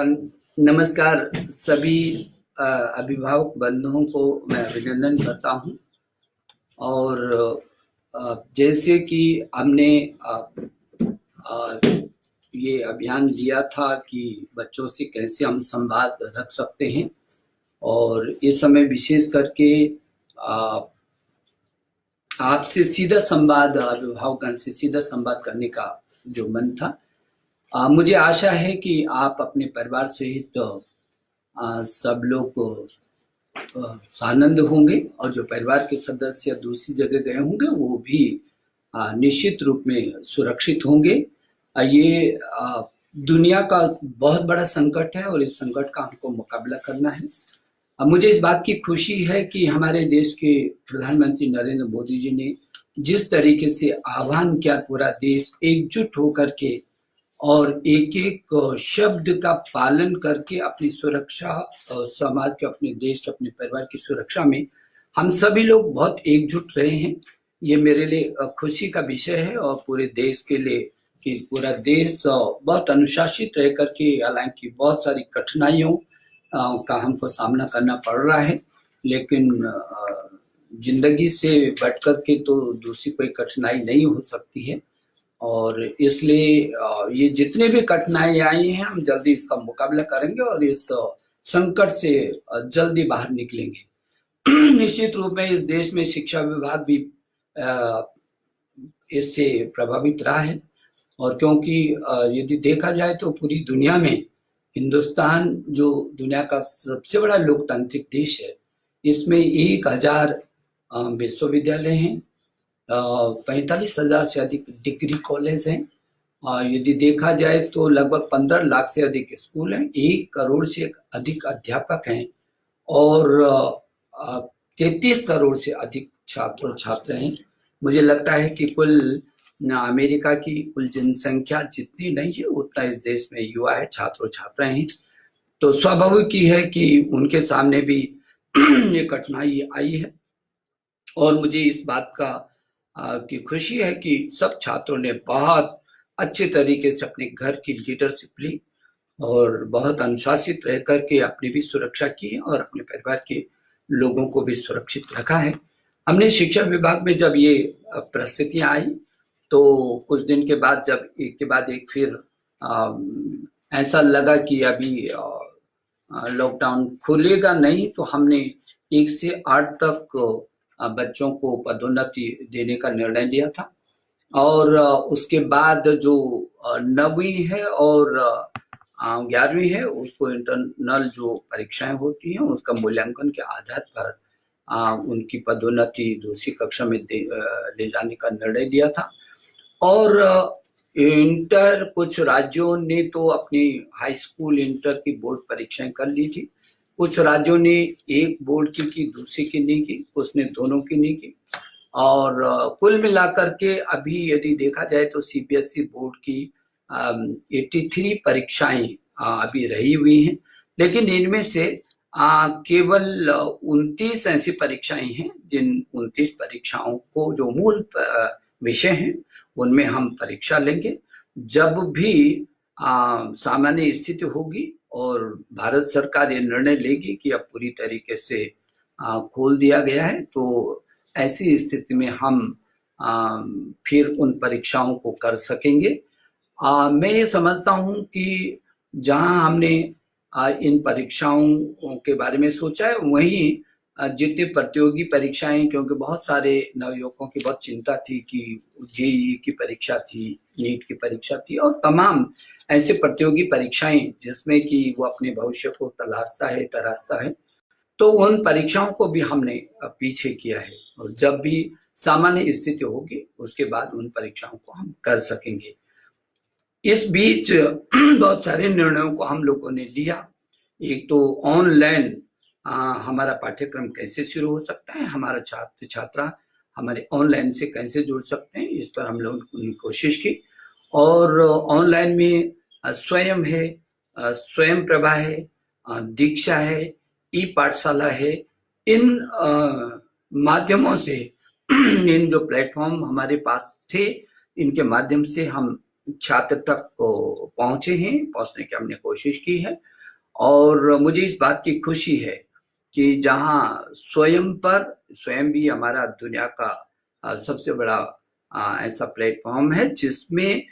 नमस्कार सभी अभिभावक बंधुओं को मैं अभिनंदन करता हूं। और जैसे कि हमने ये अभियान लिया था कि बच्चों से कैसे हम संवाद रख सकते हैं, और इस समय विशेष करके आपसे सीधा संवाद, अभिभावकगण से सीधा संवाद करने का जो मन था, मुझे आशा है कि आप अपने परिवार सहित सब लोग आनंद होंगे, और जो परिवार के सदस्य दूसरी जगह गए होंगे वो भी निश्चित रूप में सुरक्षित होंगे। ये दुनिया का बहुत बड़ा संकट है और इस संकट का हमको मुकाबला करना है। मुझे इस बात की खुशी है कि हमारे देश के प्रधानमंत्री नरेंद्र मोदी जी ने जिस तरीके से आह्वान किया, पूरा देश एकजुट होकर के और एक एक शब्द का पालन करके अपनी सुरक्षा, समाज के, अपने देश के, अपने परिवार की सुरक्षा में हम सभी लोग बहुत एकजुट रहे हैं। ये मेरे लिए खुशी का विषय है, और पूरे देश के लिए कि पूरा देश बहुत अनुशासित रह करके, हालांकि बहुत सारी कठिनाइयों का हमको सामना करना पड़ रहा है, लेकिन जिंदगी से बढ़ करके तो दूसरी कोई कठिनाई नहीं हो सकती है। और इसलिए ये जितने भी कठिनाई आई हैं, हम जल्दी इसका मुकाबला करेंगे और इस संकट से जल्दी बाहर निकलेंगे। निश्चित रूप में इस देश में शिक्षा विभाग भी इससे प्रभावित रहा है, और क्योंकि यदि देखा जाए तो पूरी दुनिया में हिंदुस्तान जो दुनिया का सबसे बड़ा लोकतांत्रिक देश है, इसमें 1000 विश्वविद्यालय हैं, 45,000 से अधिक डिग्री कॉलेज हैं। यदि देखा जाए तो लगभग 15 लाख से अधिक स्कूल हैं, 1 करोड़ से अधिक अध्यापक हैं, और 33 करोड़ से अधिक छात्र और छात्र हैं। मुझे लगता है कि कुल अमेरिका की कुल जनसंख्या जितनी नहीं है, उतना इस देश में युवा है, छात्र और छात्राएं हैं। तो स्वाभाविक ही है कि उनके सामने भी ये कठिनाई आई है, और मुझे इस बात का की खुशी है कि सब छात्रों ने बहुत अच्छे तरीके से अपने घर की लीडरशिप ली और बहुत अनुशासित रह करके अपनी भी सुरक्षा की और अपने परिवार के लोगों को भी सुरक्षित रखा है। हमने शिक्षा विभाग में जब ये परिस्थितियां आई, तो कुछ दिन के बाद जब एक के बाद एक फिर ऐसा लगा कि अभी लॉकडाउन खुलेगा नहीं, तो हमने 1 से 8 तक बच्चों को पदोन्नति देने का निर्णय लिया था। और उसके बाद जो 9वीं है और 11वीं है, उसको इंटरनल जो परीक्षाएं होती हैं, उसका मूल्यांकन के आधार पर उनकी पदोन्नति दूसरी कक्षा में ले जाने का निर्णय लिया था। और इंटर, कुछ राज्यों ने तो अपनी हाई स्कूल इंटर की बोर्ड परीक्षाएं कर ली थी, कुछ राज्यों ने एक बोर्ड की दूसरी की नहीं की, उसने दोनों की नहीं की। और कुल मिलाकर के अभी यदि देखा जाए तो सीबीएसई बोर्ड की 83 परीक्षाएं अभी रही हुई हैं, लेकिन इनमें से केवल 29 ऐसी परीक्षाएं हैं जिन 29 परीक्षाओं को जो मूल विषय हैं उनमें हम परीक्षा लेंगे। जब भी सामान्य स्थिति होगी और भारत सरकार ये निर्णय लेगी कि अब पूरी तरीके से खोल दिया गया है, तो ऐसी स्थिति में हम फिर उन परीक्षाओं को कर सकेंगे। मैं ये समझता हूँ कि जहाँ हमने इन परीक्षाओं के बारे में सोचा है, वहीं जितनी प्रतियोगी परीक्षाएं, क्योंकि बहुत सारे नवयुवकों की बहुत चिंता थी कि जेईई की परीक्षा थी, नीट की परीक्षा थी, और तमाम ऐसे प्रतियोगी परीक्षाएं जिसमें कि वो अपने भविष्य को तराशता है, तो उन परीक्षाओं को भी हमने पीछे किया है। और जब भी सामान्य स्थिति होगी उसके बाद उन परीक्षाओं को हम कर सकेंगे। इस बीच बहुत सारे निर्णयों को हम लोगों ने लिया। एक तो ऑनलाइन हमारा पाठ्यक्रम कैसे शुरू हो सकता है, हमारा छात्र छात्रा हमारे ऑनलाइन से कैसे जुड़ सकते हैं, इस पर हम लोगों ने कोशिश की। और ऑनलाइन में स्वयं है, स्वयं प्रभा है, दीक्षा है, ई पाठशाला है। इन माध्यमों से इन जो प्लेटफॉर्म हमारे पास थे, इनके माध्यम से हम छात्र तक पहुंचे हैं, पहुंचने की हमने कोशिश की है। और मुझे इस बात की खुशी है कि जहाँ स्वयं भी हमारा दुनिया का सबसे बड़ा ऐसा प्लेटफॉर्म है जिसमें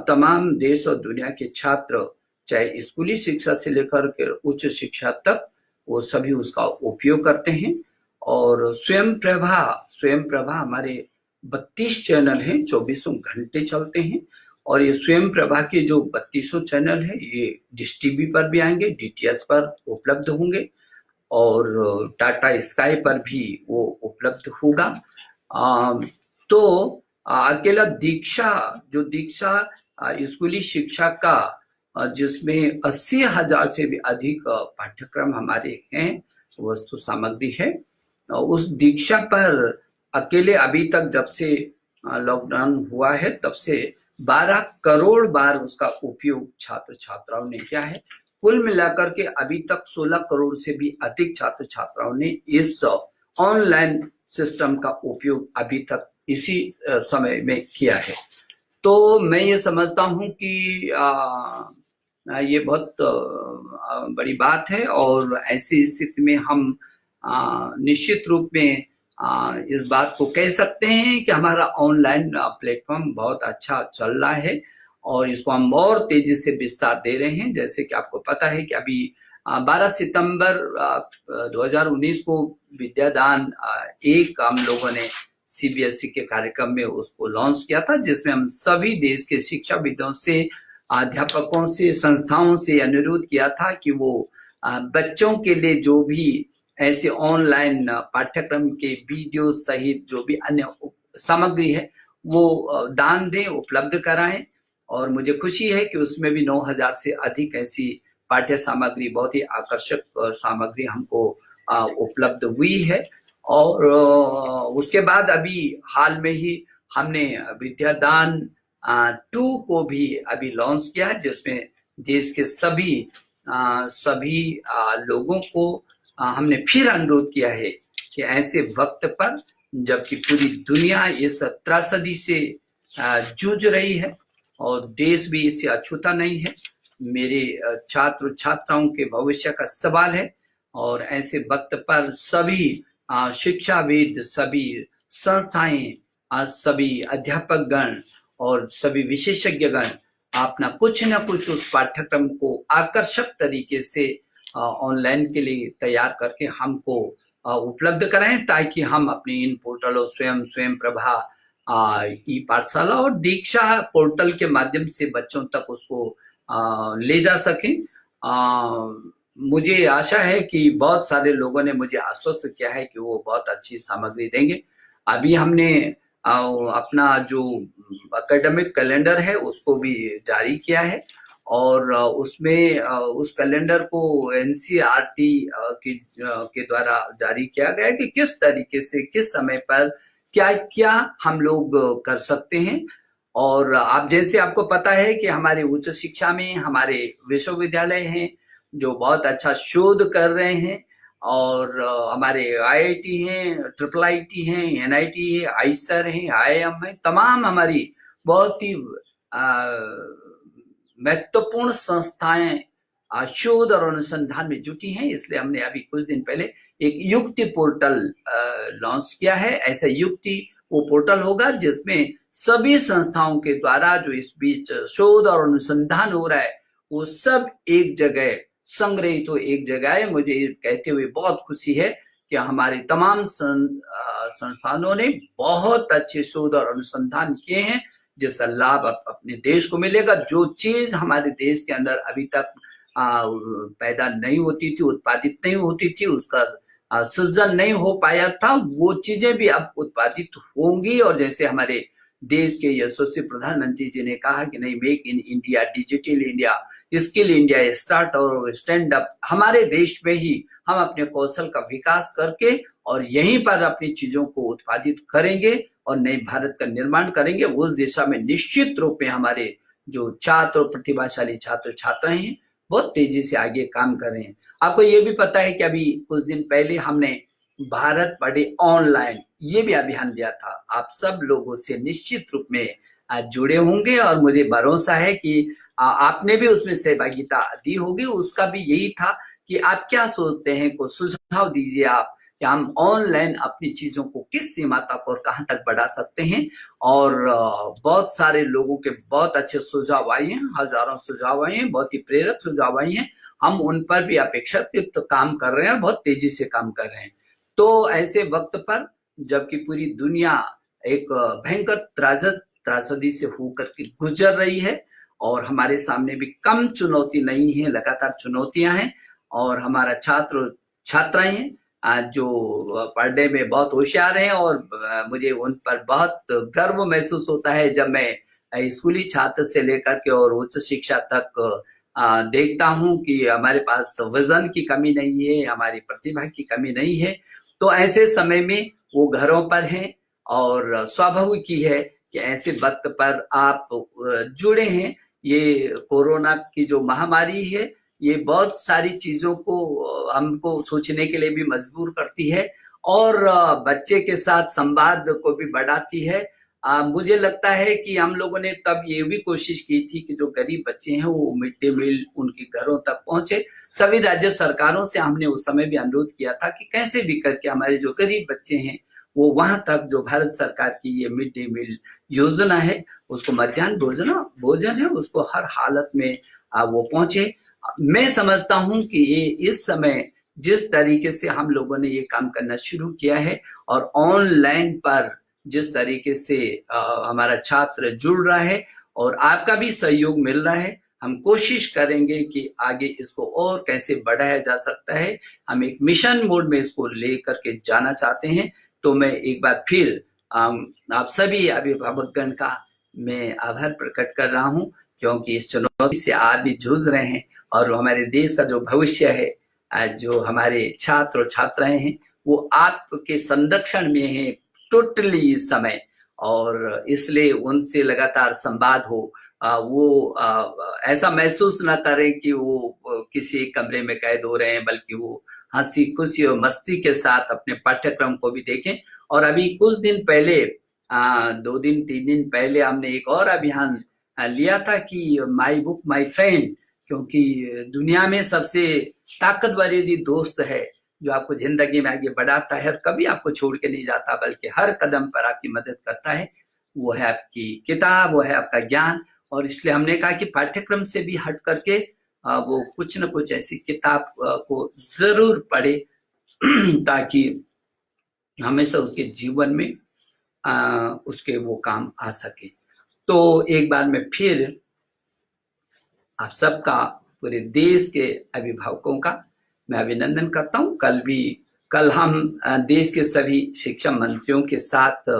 तमाम देश और दुनिया के छात्र, चाहे स्कूली शिक्षा से लेकर के उच्च शिक्षा तक, वो सभी उसका उपयोग करते हैं। और स्वयं प्रभा हमारे 32 चैनल हैं, 24 घंटे चलते हैं। और ये स्वयं प्रभा के जो 32 चैनल है ये डिश टीवी पर भी आएंगे, डीटीएच पर उपलब्ध होंगे और टाटा स्काई पर भी वो उपलब्ध होगा। तो अकेला दीक्षा स्कूली शिक्षा का जिसमें 80,000 से भी अधिक पाठ्यक्रम हमारे हैं, वस्तु सामग्री है। उस दीक्षा पर अकेले अभी तक जब से लॉकडाउन हुआ है तब से 12 करोड़ बार उसका उपयोग छात्र छात्राओं ने किया है। कुल मिलाकर के अभी तक 16 करोड़ से भी अधिक छात्र छात्राओं ने इस ऑनलाइन सिस्टम का उपयोग अभी तक इसी समय में किया है। तो मैं ये समझता हूँ कि ये बहुत बड़ी बात है और ऐसी स्थिति में हम निश्चित रूप में इस बात को कह सकते हैं कि हमारा ऑनलाइन प्लेटफॉर्म बहुत अच्छा चल रहा है और इसको हम और तेजी से विस्तार दे रहे हैं। जैसे कि आपको पता है कि अभी 12 सितंबर 2019 को विद्यादान एक हम लोगों ने सीबीएसई के कार्यक्रम में उसको लॉन्च किया था, जिसमें हम सभी देश के शिक्षाविदों से, अध्यापकों से, संस्थाओं से अनुरोध किया था कि वो बच्चों के लिए जो भी ऐसे ऑनलाइन पाठ्यक्रम के वीडियो सहित जो भी अन्य सामग्री है वो दान दें, उपलब्ध कराएं। और मुझे खुशी है कि उसमें भी 9,000 से अधिक ऐसी पाठ्य सामग्री, बहुत ही आकर्षक सामग्री हमको उपलब्ध हुई है। और उसके बाद अभी हाल में ही हमने विद्यादान 2 को भी अभी लॉन्च किया है, जिसमें देश के सभी लोगों को हमने फिर अनुरोध किया है कि ऐसे वक्त पर जबकि पूरी दुनिया इस त्रासदी से जूझ रही है और देश भी इससे अछूता नहीं है, मेरे छात्र छात्राओं के भविष्य का सवाल है। और ऐसे वक्त पर सभी शिक्षाविद, सभी संस्थाएं, सभी अध्यापक गण और सभी विशेषज्ञ गण अपना कुछ न कुछ उस पाठ्यक्रम को आकर्षक तरीके से ऑनलाइन के लिए तैयार करके हमको उपलब्ध कराएं, ताकि हम अपने इन पोर्टलों स्वयं प्रभा, ई पाठशाला और दीक्षा पोर्टल के माध्यम से बच्चों तक उसको ले जा सकें। मुझे आशा है कि बहुत सारे लोगों ने मुझे आश्वस्त किया है कि वो बहुत अच्छी सामग्री देंगे। अभी हमने अपना जो एकेडमिक कैलेंडर है उसको भी जारी किया है और उसमें उस कैलेंडर को एनसीईआरटी के द्वारा जारी किया गया है कि किस तरीके से किस समय पर क्या क्या हम लोग कर सकते हैं। और आप जैसे आपको पता है कि हमारे उच्च शिक्षा में हमारे विश्वविद्यालय हैं जो बहुत अच्छा शोध कर रहे हैं और हमारे आईआईटी हैं, ट्रिपल आईटी हैं, एनआईटी है, आईसर है, आईआईएम है, तमाम हमारी बहुत ही महत्वपूर्ण संस्थाएं शोध और अनुसंधान में जुटी हैं। इसलिए हमने अभी कुछ दिन पहले एक युक्ति पोर्टल लॉन्च किया है। ऐसा युक्ति वो पोर्टल होगा जिसमें सभी संस्थाओं के द्वारा जो इस बीच शोध और अनुसंधान हो रहा है वो सब एक जगह संग्रहित हो, एक जगह है। मुझे कहते हुए बहुत खुशी है कि हमारे तमाम संस्थानों ने बहुत अच्छे शोध और अनुसंधान किए हैं जिसका लाभ अपने देश को मिलेगा। जो चीज हमारे देश के अंदर अभी तक पैदा नहीं होती थी, उत्पादित नहीं होती थी, उसका सृजन नहीं हो पाया था, वो चीजें भी अब उत्पादित होंगी। और जैसे हमारे देश के यशस्वी प्रधानमंत्री जी ने कहा कि नहीं, make in India, digital India, skill India, start और स्टैंड अप, हमारे देश में ही हम अपने कौशल का विकास करके और यहीं पर अपनी चीजों को उत्पादित करेंगे और नए भारत का निर्माण करेंगे। उस दिशा में निश्चित रूप में हमारे जो छात्र और प्रतिभाशाली छात्र छात्राएं हैं बहुत तेजी से आगे काम कर रहे हैं। आपको ये भी पता है कि अभी कुछ दिन पहले हमने भारत पढ़े ऑनलाइन ये भी अभियान दिया था। आप सब लोगों से निश्चित रूप में जुड़े होंगे और मुझे भरोसा है कि आपने भी उसमें सहभागिता दी होगी, उसका भी यही था कि आप क्या सोचते हैं, को सुझाव दीजिए आप कि हम ऑनलाइन अपनी चीजों को किस सीमा तक और कहां तक बढ़ा सकते हैं। और बहुत सारे लोगों के बहुत अच्छे सुझाव आए हैं, हजारों सुझाव आए हैं, बहुत ही प्रेरक सुझाव आए हैं। हम उन पर भी अपेक्षाकृत काम कर रहे हैं, बहुत तेजी से काम कर रहे हैं। तो ऐसे वक्त पर जबकि पूरी दुनिया एक भयंकर त्रासदी से होकर के गुजर रही है और हमारे सामने भी कम चुनौती नहीं है, लगातार चुनौतियां हैं। और हमारा छात्र छात्राएं हैं जो पढ़ने में बहुत होशियार हैं और मुझे उन पर बहुत गर्व महसूस होता है जब मैं स्कूली छात्र से लेकर के और उच्च शिक्षा तक देखता हूं कि हमारे पास विजन की कमी नहीं है, हमारी प्रतिभा की कमी नहीं है। तो ऐसे समय में वो घरों पर हैं और स्वाभाविक ही है कि ऐसे वक्त पर आप जुड़े हैं। ये कोरोना की जो महामारी है, ये बहुत सारी चीजों को हमको सोचने के लिए भी मजबूर करती है और बच्चे के साथ संवाद को भी बढ़ाती है। मुझे लगता है कि हम लोगों ने तब ये भी कोशिश की थी कि जो गरीब बच्चे हैं वो मिड डे मील उनके घरों तक पहुंचे। सभी राज्य सरकारों से हमने उस समय भी अनुरोध किया था कि कैसे भी करके हमारे जो गरीब बच्चे हैं वो वहां तक जो भारत सरकार की ये मिड डे मील योजना है, उसको मध्याह्न भोजन है, उसको हर हालत में वो पहुंचे। मैं समझता हूं कि ये इस समय जिस तरीके से हम लोगों ने ये काम करना शुरू किया है और ऑनलाइन पर जिस तरीके से हमारा छात्र जुड़ रहा है और आपका भी सहयोग मिल रहा है, हम कोशिश करेंगे कि आगे इसको और कैसे बढ़ाया जा सकता है। हम एक मिशन मोड में इसको लेकर के जाना चाहते हैं। तो मैं एक बार फिर आप सभी अभिभावकगण का मैं आभार प्रकट कर रहा हूं, क्योंकि इस चुनौती से आप भी जूझ रहे हैं और हमारे देश का जो भविष्य है, जो हमारे छात्र और छात्राएं हैं, वो आपके संरक्षण में है टोटली इस समय। और इसलिए उनसे लगातार संवाद हो, वो ऐसा महसूस ना करें कि वो किसी कमरे में कैद हो रहे हैं, बल्कि वो हंसी खुशी और मस्ती के साथ अपने पाठ्यक्रम को भी देखें। और अभी कुछ दिन पहले 2 दिन 3 दिन पहले हमने एक और अभियान लिया था कि माई बुक माई फ्रेंड, क्योंकि दुनिया में सबसे ताकतवर यदि दोस्त है जो आपको जिंदगी में आगे बढ़ाता है और कभी आपको छोड़ के नहीं जाता बल्कि हर कदम पर आपकी मदद करता है, वो है आपकी किताब, वो है आपका ज्ञान। और इसलिए हमने कहा कि पाठ्यक्रम से भी हट करके वो कुछ न कुछ ऐसी किताब को जरूर पढ़े ताकि हमेशा उसके जीवन में उसके वो काम आ सके। तो एक बार मैं फिर आप सबका, पूरे देश के अभिभावकों का मैं अभिनंदन करता हूं। कल हम देश के सभी शिक्षा मंत्रियों के साथ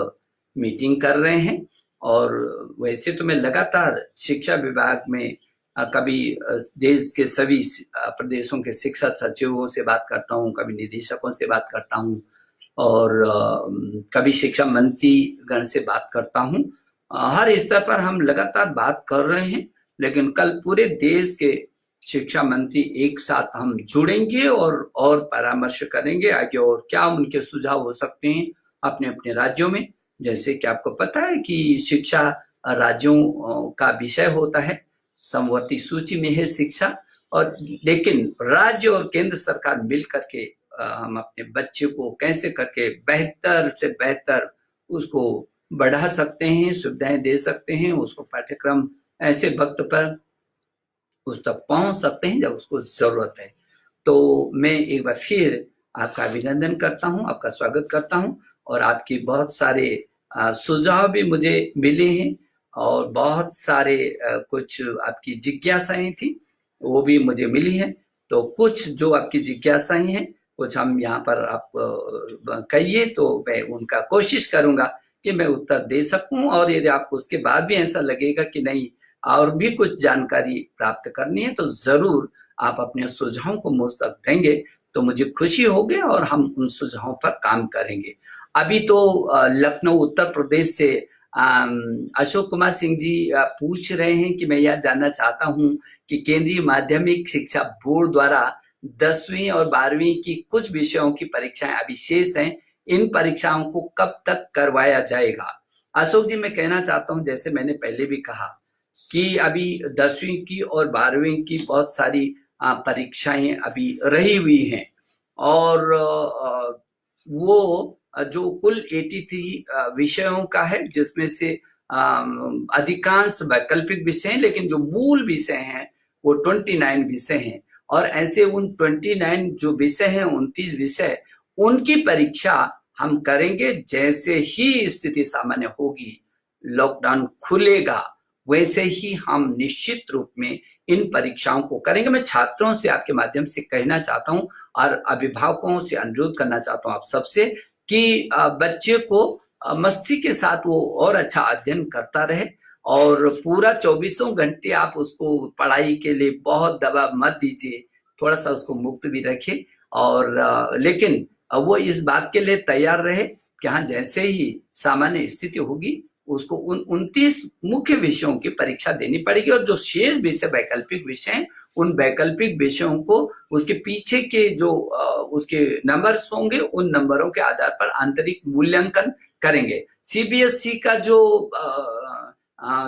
मीटिंग कर रहे हैं और वैसे तो मैं लगातार शिक्षा विभाग में कभी देश के सभी प्रदेशों के शिक्षा सचिवों से बात करता हूं, कभी निदेशकों से बात करता हूं और कभी शिक्षा मंत्री गण से बात करता हूं। हर स्तर पर हम लगातार बात कर रहे हैं, लेकिन कल पूरे देश के शिक्षा मंत्री एक साथ हम जुड़ेंगे और परामर्श करेंगे आगे और क्या उनके सुझाव हो सकते हैं अपने अपने राज्यों में। जैसे कि आपको पता है कि शिक्षा राज्यों का विषय होता है, समवर्ती सूची में है शिक्षा, और लेकिन राज्य और केंद्र सरकार मिल करके हम अपने बच्चे को कैसे करके बेहतर से बेहतर उसको बढ़ा सकते हैं, सुविधाएं दे सकते हैं, उसको पाठ्यक्रम ऐसे वक्त पर उस तक पहुंच सकते हैं जब उसको जरूरत है। तो मैं एक बार फिर आपका अभिनंदन करता हूं, आपका स्वागत करता हूं और आपकी बहुत सारे सुझाव भी मुझे मिले हैं और बहुत सारे कुछ आपकी जिज्ञासाएं थी वो भी मुझे मिली हैं। तो कुछ जो आपकी जिज्ञासाएं हैं कुछ हम यहाँ पर आप कहिए तो मैं उनका कोशिश करूंगा कि मैं उत्तर दे सकूं। और यदि आपको उसके बाद भी ऐसा लगेगा कि नहीं और भी कुछ जानकारी प्राप्त करनी है तो जरूर आप अपने सुझावों को मुझ तक देंगे तो मुझे खुशी होगी और हम उन सुझावों पर काम करेंगे। अभी तो लखनऊ उत्तर प्रदेश से अशोक कुमार सिंह जी पूछ रहे हैं कि मैं यह जानना चाहता हूं कि केंद्रीय माध्यमिक शिक्षा बोर्ड द्वारा 10वीं और 12वीं की कुछ विषयों की परीक्षाएं अभी शेष हैं, इन परीक्षाओं को कब तक करवाया जाएगा। अशोक जी, मैं कहना चाहता हूं जैसे मैंने पहले भी कहा, कि अभी 10वीं की और 12वीं की बहुत सारी परीक्षाएं अभी रही हुई हैं, और वो जो कुल 83 विषयों का है, जिसमें से अधिकांश वैकल्पिक विषय हैं, लेकिन जो मूल विषय हैं वो 29 विषय हैं। और ऐसे उन 29 जो विषय हैं, 29 विषय, उनकी परीक्षा हम करेंगे जैसे ही स्थिति सामान्य होगी, लॉकडाउन खुलेगा, वैसे ही हम निश्चित रूप में इन परीक्षाओं को करेंगे। मैं छात्रों से आपके माध्यम से कहना चाहता हूं और अभिभावकों से अनुरोध करना चाहता हूं आप सबसे कि बच्चे को मस्ती के साथ वो और अच्छा अध्ययन करता रहे, और पूरा 24 घंटे आप उसको पढ़ाई के लिए बहुत दबाव मत दीजिए, थोड़ा सा उसको मुक्त भी रखिए। और लेकिन वो इस बात के लिए तैयार रहे कि हाँ, जैसे ही सामान्य स्थिति होगी उसको उन 29 मुख्य विषयों की परीक्षा देनी पड़ेगी, और जो शेष विषय वैकल्पिक विषय हैं, उन वैकल्पिक विषयों को उसके पीछे के जो उसके नंबर्स होंगे, उन नंबरों के आधार पर आंतरिक मूल्यांकन करेंगे। सीबीएसई का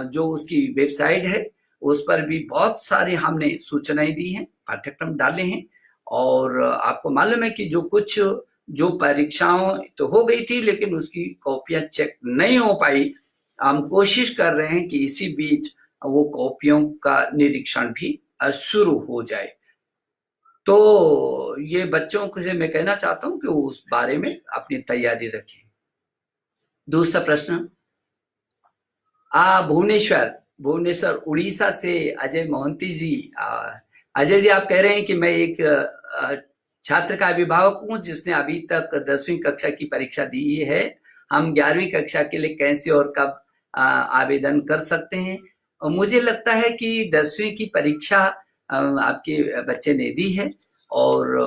जो उसकी वेबसाइट है, उस पर भी बहुत सारी हमने सूचनाएं दी हैं, पाठ्यक्रम डाले हैं। और आपको मालूम है कि जो परीक्षाओं तो हो गई थी, लेकिन उसकी कॉपियां चेक नहीं हो पाई। हम कोशिश कर रहे हैं कि इसी बीच वो कॉपियों का निरीक्षण भी शुरू हो जाए। तो ये बच्चों को से मैं कहना चाहता हूं कि वो उस बारे में अपनी तैयारी रखें। दूसरा प्रश्न, भुवनेश्वर भुवनेश्वर उड़ीसा से अजय मोहंती जी। अजय जी, आप कह रहे हैं कि मैं एक छात्र का अभिभावक हूं जिसने अभी तक 10वीं कक्षा की परीक्षा दी है। हम 11वीं कक्षा के लिए कैसे और कब आवेदन कर सकते हैं? और मुझे लगता है कि 10वीं की परीक्षा आपके बच्चे ने दी है, और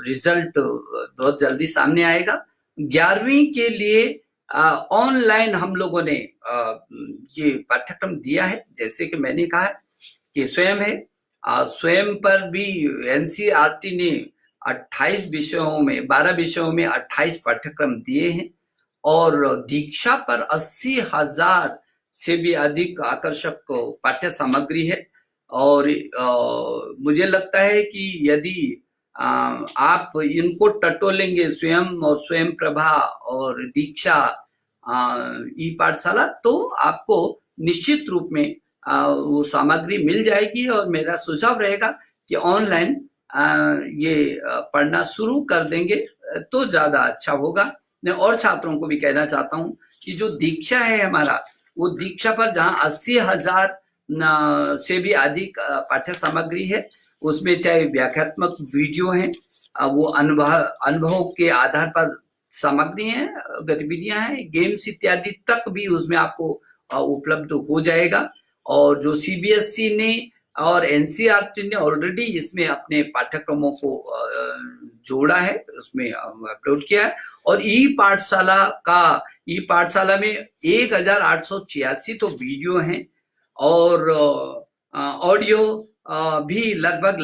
रिजल्ट बहुत जल्दी सामने आएगा। 11वीं के लिए ऑनलाइन हम लोगों ने ये पाठ्यक्रम दिया है, जैसे कि मैंने कहा कि स्वयं है। स्वयं पर भी एनसीईआरटी ने 28 विषयों में 12 विषयों में 28 पाठ्यक्रम दिए हैं, और दीक्षा पर 80,000 से भी अधिक आकर्षक पाठ्य सामग्री है। और मुझे लगता है कि यदि आप इनको टटोलेंगे, स्वयं और स्वयं प्रभा और दीक्षा ई पाठशाला, तो आपको निश्चित रूप में वो सामग्री मिल जाएगी। और मेरा सुझाव रहेगा कि ऑनलाइन ये पढ़ना शुरू कर देंगे तो ज्यादा अच्छा होगा। मैं और छात्रों को भी कहना चाहता हूं कि जो दीक्षा है हमारा, वो दीक्षा पर जहां 80,000 से भी अधिक पाठ्य सामग्री है, उसमें चाहे व्याख्यात्मक वीडियो है, वो अनुभव के आधार पर सामग्री है, गतिविधियां हैं, गेम्स इत्यादि तक भी उसमें आपको उपलब्ध हो जाएगा। और जो सीबीएसई ने और एनसीईआरटी ने ऑलरेडी इसमें अपने पाठ्यक्रमों को जोड़ा है, उसमें अपलोड किया है। और ई पाठशाला में 1886 तो वीडियो हैं, और ऑडियो भी लगभग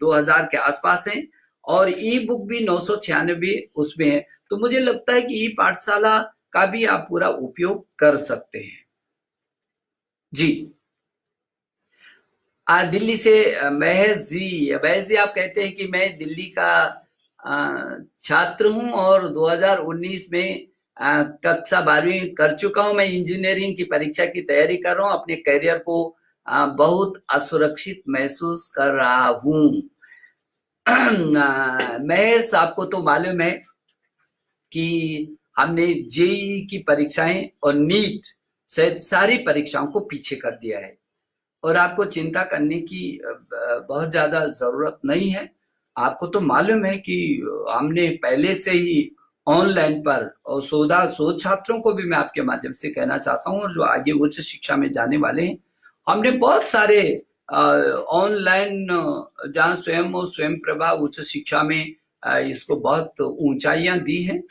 2000 के आसपास हैं, और ई बुक भी 996 उसमें है। तो मुझे लगता है कि ई पाठशाला का भी आप पूरा उपयोग कर सकते हैं। जी, दिल्ली से महेश जी आप कहते हैं कि मैं दिल्ली का छात्र हूं, और 2019 में कक्षा 12वीं कर चुका हूं। मैं इंजीनियरिंग की परीक्षा की तैयारी कर रहा हूं। अपने करियर को बहुत असुरक्षित महसूस कर रहा हूं। महेश, आपको तो मालूम है कि हमने जेईई की परीक्षाएं और नीट सहित सारी परीक्षाओं को पीछे कर दिया है, और आपको चिंता करने की बहुत ज्यादा जरूरत नहीं है। आपको तो मालूम है कि हमने पहले से ही ऑनलाइन पर, और 100 छात्रों को भी मैं आपके माध्यम से कहना चाहता हूं, और जो आगे उच्च शिक्षा में जाने वाले हैं, हमने बहुत सारे ऑनलाइन, जहां स्वयं और स्वयं प्रभा उच्च शिक्षा में इसको बहुत ऊंचाइयां दी हैं,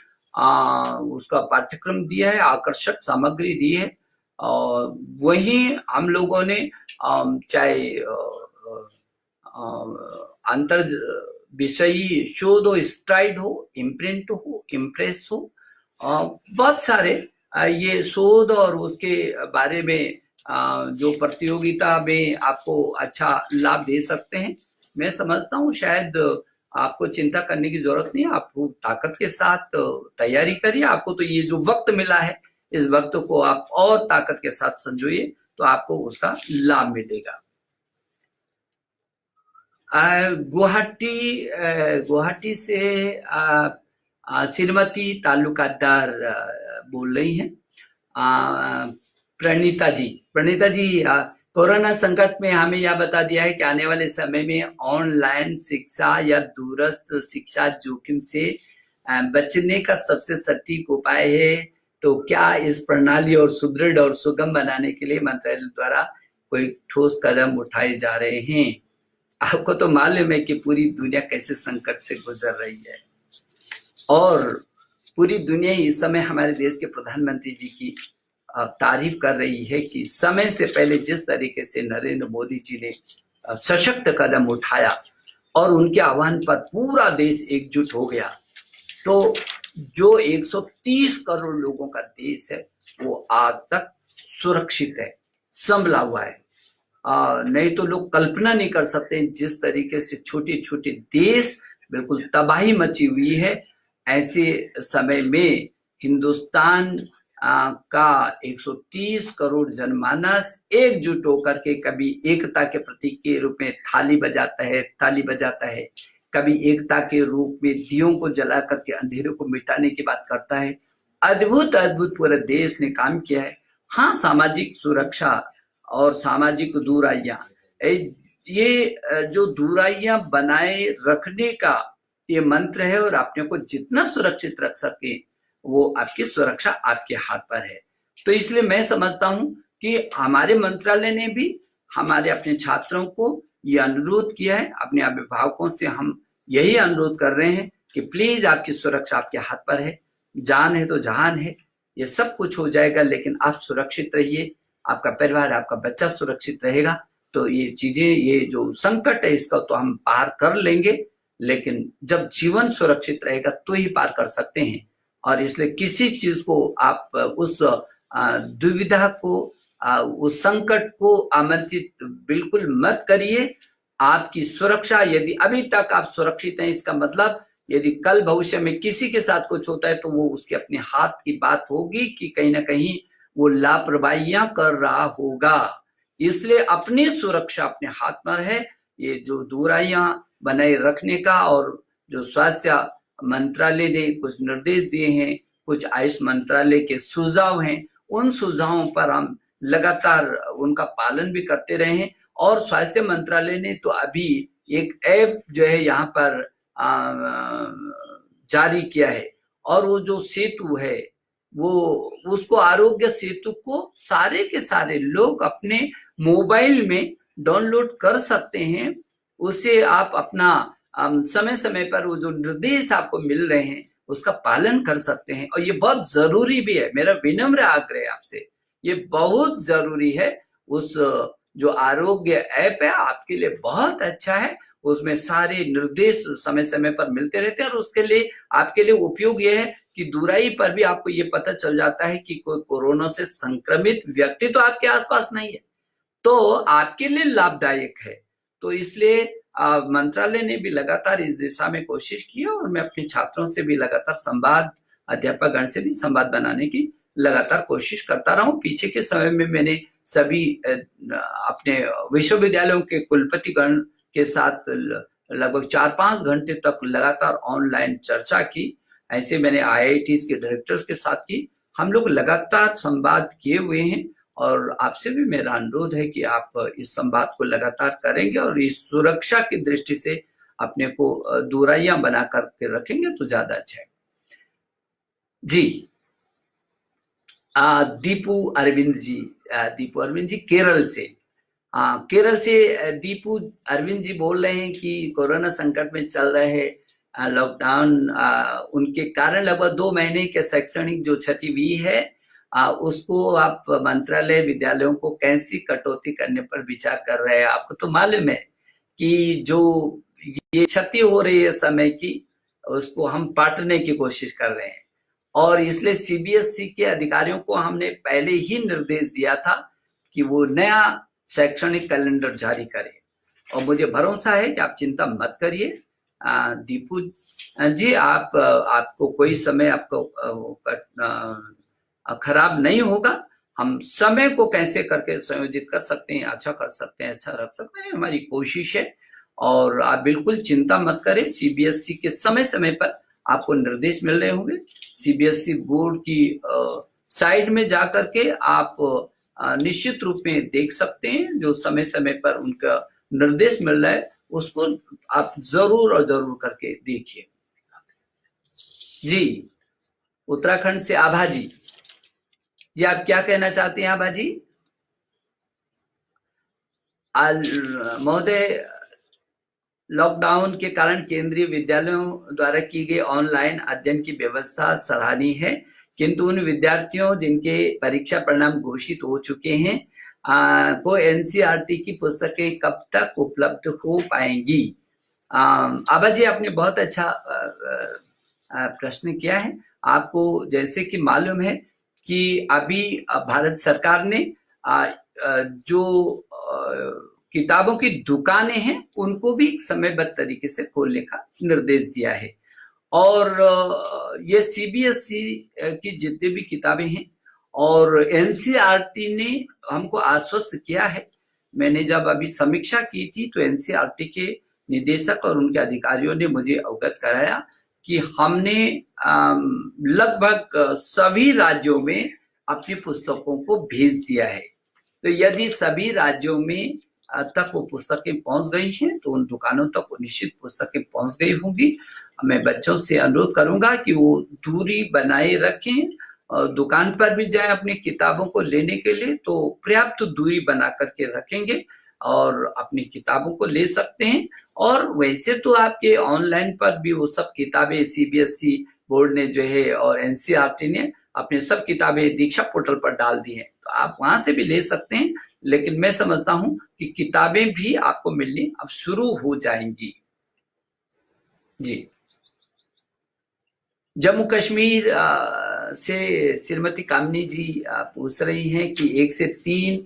उसका पाठ्यक्रम दिया है, आकर्षक सामग्री दी है। वहीं हम लोगों ने चाहे अंतर विषयी शोध हो, स्ट्राइड हो, इम्प्रिंट हो, इम्प्रेस हो, बहुत सारे ये शोध और उसके बारे में जो प्रतियोगिता में आपको अच्छा लाभ दे सकते हैं। मैं समझता हूँ शायद आपको चिंता करने की जरूरत नहीं है, आपको ताकत के साथ तैयारी करिए। आपको तो ये जो वक्त मिला है, इस वक्त को आप और ताकत के साथ संजोइए तो आपको उसका लाभ मिलेगा। गुवाहाटी से श्रीमती तालुकादार बोल रही हैं। प्रणीता जी, कोरोना संकट में हमें यह बता दिया है कि आने वाले समय में ऑनलाइन शिक्षा या दूरस्थ शिक्षा जोखिम से बचने का सबसे सटीक उपाय है। तो क्या इस प्रणाली और सुदृढ़ और सुगम बनाने के लिए मंत्रालय द्वारा कोई ठोस कदम उठाए जा रहे हैं? आपको तो मालूम है कि पूरी दुनिया कैसे संकट से गुजर रही है, और पूरी दुनिया इस समय हमारे देश के प्रधानमंत्री जी की तारीफ कर रही है कि समय से पहले जिस तरीके से नरेंद्र मोदी जी ने सशक्त कदम उठाया और उनके आह्वान पर पूरा देश एकजुट हो गया, तो जो 130 करोड़ लोगों का देश है वो आज तक सुरक्षित है, संभला हुआ है। नहीं तो लोग कल्पना नहीं कर सकते जिस तरीके से छोटे छोटे देश बिल्कुल तबाही मची हुई है। ऐसे समय में हिंदुस्तान का 130 करोड़ जनमानस एकजुट होकर के कभी एकता के प्रतीक के रूप में ताली बजाता है, कभी एकता के रूप में दियों को जला करके अंधेरों को मिटाने की बात करता है। अद्भुत अद्भुत पूरे देश ने काम किया है। हाँ, सामाजिक सुरक्षा और सामाजिक दूरियां, ये जो दूरियां बनाए रखने का ये मंत्र है, और अपने को जितना सुरक्षित रख सके वो आपकी सुरक्षा आपके हाथ पर है। तो इसलिए मैं समझता हूं कि हमारे मंत्रालय ने भी हमारे अपने छात्रों को ये अनुरोध किया है, अपने अभिभावकों से हम यही अनुरोध कर रहे हैं कि प्लीज आपकी सुरक्षा आपके हाथ पर है। जान है तो जहान है, ये सब कुछ हो जाएगा, लेकिन आप सुरक्षित रहिए, आपका परिवार, आपका बच्चा सुरक्षित रहेगा। तो ये चीजें, ये जो संकट है इसका तो हम पार कर लेंगे, लेकिन जब जीवन सुरक्षित रहेगा तो ही पार कर सकते हैं। और इसलिए किसी चीज को आप उस दुविधा को, उस संकट को आमंत्रित बिल्कुल मत करिए। आपकी सुरक्षा, यदि अभी तक आप सुरक्षित हैं, इसका मतलब यदि कल भविष्य में किसी के साथ कुछ होता है तो वो उसके अपने हाथ की बात होगी कि कहीं ना कहीं वो लापरवाहियां कर रहा होगा। इसलिए अपनी सुरक्षा अपने हाथ में है। ये जो दूरियां बनाए रखने का, और जो स्वास्थ्य मंत्रालय ने कुछ निर्देश दिए हैं, कुछ आयुष मंत्रालय के सुझाव हैं, उन सुझावों पर हम लगातार उनका पालन भी करते रहे हैं। और स्वास्थ्य मंत्रालय ने तो अभी एक ऐप जो है यहाँ पर जारी किया है, और वो जो सेतु है वो, उसको आरोग्य सेतु को सारे के सारे लोग अपने मोबाइल में डाउनलोड कर सकते हैं। उसे आप अपना समय समय पर वो जो निर्देश आपको मिल रहे हैं उसका पालन कर सकते हैं। और ये बहुत जरूरी भी है, मेरा विनम्र आग्रह है आपसे, ये बहुत जरूरी है। उस जो आरोग्य ऐप है आपके लिए बहुत अच्छा है, उसमें सारे निर्देश समय समय पर मिलते रहते हैं, और उसके लिए आपके लिए उपयोग ये है कि दूराई पर भी आपको ये पता चल जाता है कि कोई कोरोना से संक्रमित व्यक्ति तो आपके आसपास नहीं है, तो आपके लिए लाभदायक है। तो इसलिए मंत्रालय ने भी लगातार इस दिशा में कोशिश की है, और मैं अपने छात्रों से भी लगातार संवाद, अध्यापक गण से भी संवाद बनाने की लगातार कोशिश करता रहा हूँ। पीछे के समय में मैंने सभी अपने विश्वविद्यालयों के कुलपति गण के साथ लगभग 4-5 घंटे तक लगातार ऑनलाइन चर्चा की। ऐसे मैंने IITs के डायरेक्टर्स के साथ की। हम लोग लगातार संवाद किए हुए हैं, और आपसे भी मेरा अनुरोध है कि आप इस संवाद को लगातार करेंगे, और इस सुरक्षा की दृष्टि से अपने को दूरियां बना करके रखेंगे तो ज्यादा अच्छा है। जी, दीपू अरविंद जी केरल से, दीपू अरविंद जी बोल रहे हैं कि कोरोना संकट में चल रहे लॉकडाउन उनके कारण लगभग 2 महीने के शैक्षणिक जो क्षति हुई है, उसको आप मंत्रालय विद्यालयों को कैसी कटौती करने पर विचार कर रहे हैं। आपको तो मालूम है कि जो ये क्षति हो रही है समय की, उसको हम पाटने की कोशिश कर रहे हैं, और इसलिए CBSE के अधिकारियों को हमने पहले ही निर्देश दिया था कि वो नया शैक्षणिक कैलेंडर जारी करे। और मुझे भरोसा है कि आप चिंता मत करिए दीपू जी, आपको कोई समय आपको खराब नहीं होगा। हम समय को कैसे करके संयोजित कर सकते हैं, अच्छा कर सकते हैं, अच्छा रख सकते हैं, हमारी कोशिश है। और आप बिल्कुल चिंता मत करें, सीबीएसई के समय समय पर आपको निर्देश मिल रहे होंगे। सीबीएसई बोर्ड की साइट में जाकर के आप निश्चित रूप में देख सकते हैं, जो समय समय पर उनका निर्देश मिल रहा है उसको आप जरूर और जरूर करके देखिए। जी, उत्तराखंड से आभा जी, आप क्या कहना चाहते हैं आभा जी? महोदय, लॉकडाउन के कारण केंद्रीय विद्यालयों द्वारा की गई ऑनलाइन अध्ययन की व्यवस्था सराहनीय है, किंतु उन विद्यार्थियों जिनके परीक्षा परिणाम घोषित हो चुके हैं को एनसीईआरटी की पुस्तकें कब तक उपलब्ध हो पाएंगी? आभा जी, आपने बहुत अच्छा प्रश्न किया है। आपको जैसे कि मालूम है कि अभी भारत सरकार ने जो किताबों की दुकानें हैं उनको भी समयबद्ध तरीके से खोलने का निर्देश दिया है। और ये सीबीएसई की जितनी भी किताबें हैं और एनसीईआरटी ने हमको आश्वस्त किया है। मैंने जब अभी समीक्षा की थी तो एनसीईआरटी के निदेशक और उनके अधिकारियों ने मुझे अवगत कराया कि हमने लगभग सभी राज्यों में अपनी पुस्तकों को भेज दिया है। तो यदि सभी राज्यों में तक वो पुस्तकें पहुंच गई हैं तो उन दुकानों तक वो निश्चित पुस्तकें पहुंच गई होंगी। मैं बच्चों से अनुरोध करूंगा कि वो दूरी बनाए रखें, दुकान पर भी जाएं अपनी किताबों को लेने के लिए तो पर्याप्त दूरी बना करके रखेंगे और अपनी किताबों को ले सकते हैं। और वैसे तो आपके ऑनलाइन पर भी वो सब किताबें सीबीएसई बोर्ड ने जो है और एनसीईआरटी ने अपने सब किताबें दीक्षा पोर्टल पर डाल दी हैं, तो आप वहां से भी ले सकते हैं। लेकिन मैं समझता हूं कि किताबें भी आपको मिलनी अब शुरू हो जाएंगी। जी, जम्मू कश्मीर से श्रीमती कामनी जी पूछ रही हैं कि 1 से 3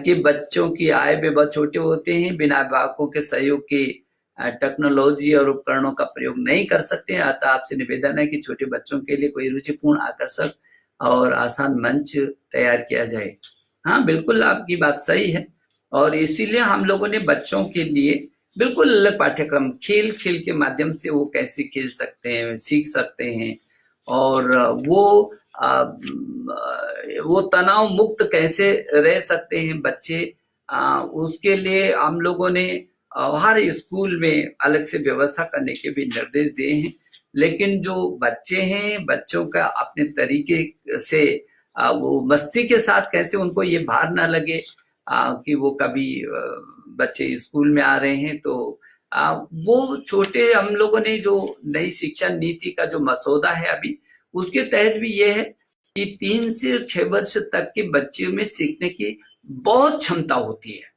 के बच्चों की आय में बहुत छोटे होते हैं, बिना अभिभावकों के सहयोग के टेक्नोलॉजी और उपकरणों का प्रयोग नहीं कर सकते हैं। अतः आपसे निवेदन है कि छोटे बच्चों के लिए कोई रुचिपूर्ण, आकर्षक और आसान मंच तैयार किया जाए। हाँ, बिल्कुल आपकी बात सही है और इसीलिए हम लोगों ने बच्चों के लिए बिल्कुल अलग पाठ्यक्रम, खेल खेल के माध्यम से वो कैसे खेल सकते हैं, सीख सकते हैं और वो तनाव मुक्त कैसे रह सकते हैं बच्चे, उसके लिए हम लोगों ने हर स्कूल में अलग से व्यवस्था करने के भी निर्देश दिए हैं। लेकिन जो बच्चे हैं, बच्चों का अपने तरीके से वो मस्ती के साथ कैसे उनको ये भार ना लगे कि वो कभी बच्चे स्कूल में आ रहे हैं, तो वो छोटे हम लोगों ने जो नई शिक्षा नीति का जो मसौदा है अभी, उसके तहत भी ये है कि 3 से 6 वर्ष तक के बच्चों में सीखने की बहुत क्षमता होती है।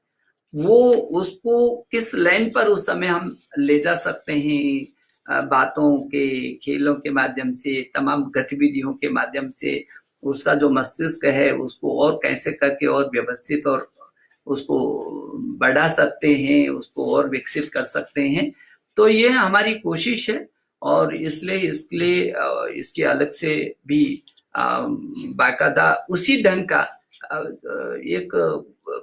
वो उसको किस लाइन पर उस समय हम ले जा सकते हैं, बातों के, खेलों के माध्यम से, तमाम गतिविधियों के माध्यम से उसका जो मस्तिष्क है उसको और कैसे करके और व्यवस्थित और उसको बढ़ा सकते हैं, उसको और विकसित कर सकते हैं। तो ये हमारी कोशिश है और इसलिए इसके अलग से भी बाकायदा उसी ढंग का एक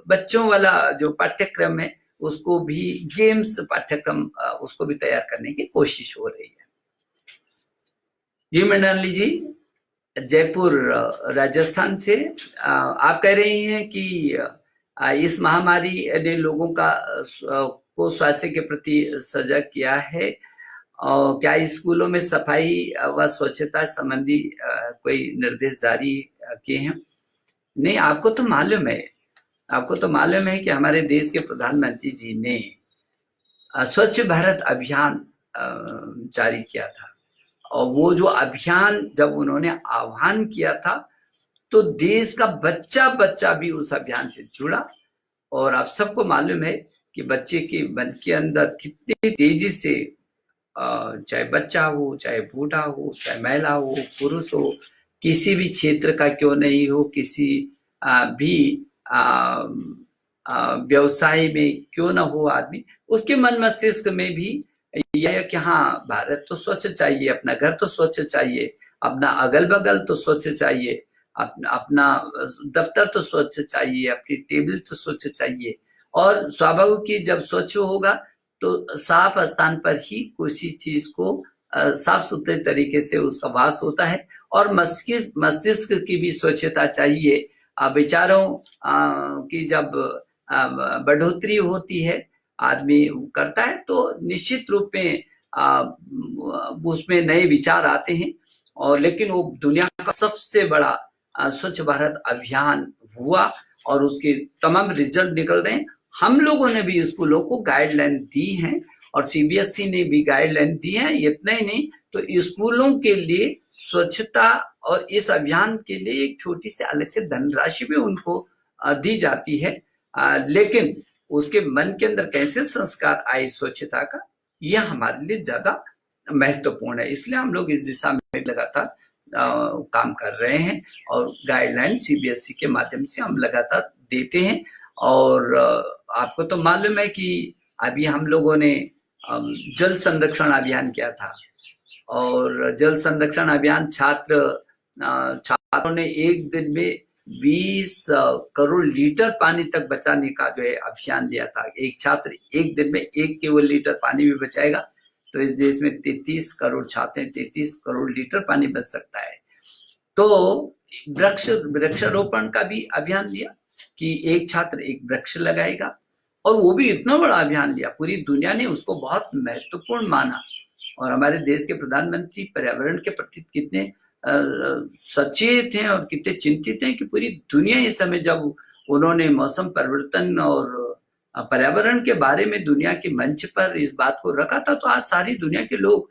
बच्चों वाला जो पाठ्यक्रम है उसको भी, गेम्स पाठ्यक्रम उसको भी तैयार करने की कोशिश हो रही है। जी मृणाली जी, जयपुर राजस्थान से आप कह रही हैं कि इस महामारी ने लोगों को स्वास्थ्य के प्रति सजग किया है और क्या स्कूलों में सफाई व स्वच्छता संबंधी कोई निर्देश जारी किए हैं? नहीं, आपको तो मालूम है कि हमारे देश के प्रधानमंत्री जी ने स्वच्छ भारत अभियान जारी किया था और वो जो अभियान जब उन्होंने आह्वान किया था तो देश का बच्चा बच्चा भी उस अभियान से जुड़ा। और आप सबको मालूम है कि बच्चे के मन के अंदर कितनी तेजी से, चाहे बच्चा हो, चाहे बूढ़ा हो, चाहे महिला हो, पुरुष हो, किसी भी क्षेत्र का क्यों नहीं हो, किसी भी व्यवसाय में क्यों ना हो आदमी, उसके मन मस्तिष्क में भी यह है कि हाँ, भारत तो स्वच्छ चाहिए, अपना घर तो स्वच्छ चाहिए, अपना अगल बगल तो स्वच्छ चाहिए, अपना दफ्तर तो स्वच्छ चाहिए, अपनी टेबल तो स्वच्छ चाहिए। और स्वाभाविक कि जब स्वच्छ होगा तो साफ स्थान पर ही किसी चीज को साफ सुथरे तरीके से उसका वास होता है। और मस्तिष्क की भी स्वच्छता चाहिए। विचारों की जब बढ़ोतरी होती है, आदमी करता है, तो निश्चित रूप में उसमें नए विचार आते हैं। और लेकिन वो दुनिया का सबसे बड़ा स्वच्छ भारत अभियान हुआ और उसके तमाम रिजल्ट निकल रहे हैं। हम लोगों ने भी स्कूलों को गाइडलाइन दी है और सीबीएसई ने भी गाइडलाइन दी है। इतना ही नहीं, तो स्कूलों के लिए स्वच्छता और इस अभियान के लिए एक छोटी सी अलग से धनराशि भी उनको दी जाती है। लेकिन उसके मन के अंदर कैसे संस्कार आए स्वच्छता का, यह हमारे लिए ज्यादा महत्वपूर्ण है। इसलिए हम लोग इस दिशा में लगातार काम कर रहे हैं और गाइडलाइन सीबीएसई के माध्यम से हम लगातार देते हैं। और आपको तो मालूम है कि अभी हम लोगों ने जल संरक्षण अभियान किया था और जल संरक्षण अभियान छात्रों ने एक दिन में 20 करोड़ लीटर पानी तक बचाने का जो है अभियान लिया था। एक छात्र एक दिन में 1 केवल लीटर पानी भी बचाएगा तो इस देश में 33 करोड़ छात्र हैं, 33 करोड़ लीटर पानी बच सकता है। तो वृक्षारोपण का भी अभियान लिया कि एक छात्र एक वृक्ष लगाएगा, और वो भी इतना बड़ा अभियान लिया, पूरी दुनिया ने उसको बहुत महत्वपूर्ण माना। और हमारे देश के प्रधानमंत्री पर्यावरण के प्रति कितने सचेत हैं और कितने चिंतित हैं कि पूरी दुनिया इस समय जब उन्होंने मौसम परिवर्तन और पर्यावरण के बारे में दुनिया के मंच पर इस बात को रखा था, तो आज सारी दुनिया के लोग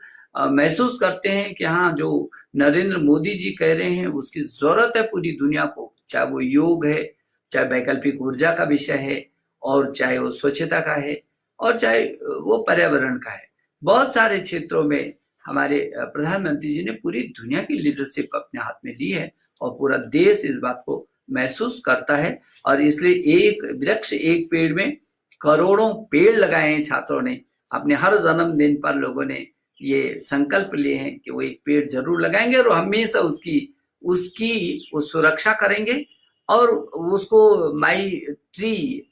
महसूस करते हैं कि हाँ, जो नरेंद्र मोदी जी कह रहे हैं उसकी जरूरत है पूरी दुनिया को, चाहे वो योग है, चाहे वैकल्पिक ऊर्जा का विषय है, और चाहे वो स्वच्छता का है, और चाहे वो पर्यावरण का है। बहुत सारे क्षेत्रों में हमारे प्रधानमंत्री जी ने पूरी दुनिया की लीडरशिप अपने हाथ में ली है और पूरा देश इस बात को महसूस करता है। और इसलिए एक वृक्ष एक पेड़ में करोड़ों पेड़ लगाए हैं छात्रों ने। अपने हर जन्मदिन पर लोगों ने ये संकल्प लिए हैं कि वो एक पेड़ जरूर लगाएंगे और हमेशा उसकी सुरक्षा करेंगे और उसको माई ट्री,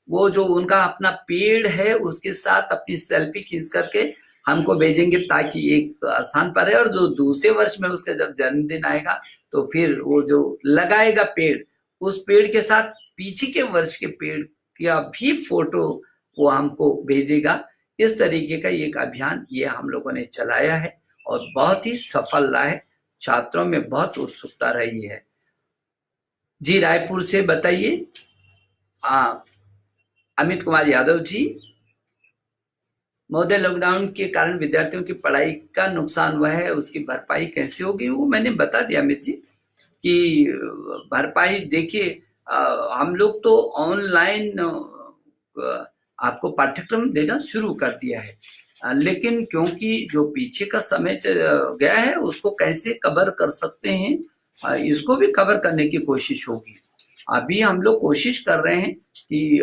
वो जो उनका अपना पेड़ है उसके साथ अपनी सेल्फी खींच करके हमको भेजेंगे ताकि एक स्थान पर है, और जो दूसरे वर्ष में उसका जब जन्मदिन आएगा तो फिर वो जो लगाएगा पेड़, उस पेड़ के साथ पीछे के वर्ष के पेड़ का भी फोटो वो हमको भेजेगा। इस तरीके का एक अभियान ये हम लोगों ने चलाया है और बहुत ही सफल रहा है। छात्रों में बहुत उत्सुकता रही है। जी, रायपुर से बताइए। अमित कुमार यादव जी। महोदय, लॉकडाउन के कारण विद्यार्थियों की पढ़ाई का नुकसान हुआ है, उसकी भरपाई कैसे होगी? वो मैंने बता दिया अमित जी कि भरपाई देखिए, हम लोग तो ऑनलाइन आपको पाठ्यक्रम देना शुरू कर दिया है, लेकिन क्योंकि जो पीछे का समय गया है उसको कैसे कवर कर सकते हैं, इसको भी कवर करने की कोशिश होगी। अभी हम लोग कोशिश कर रहे हैं कि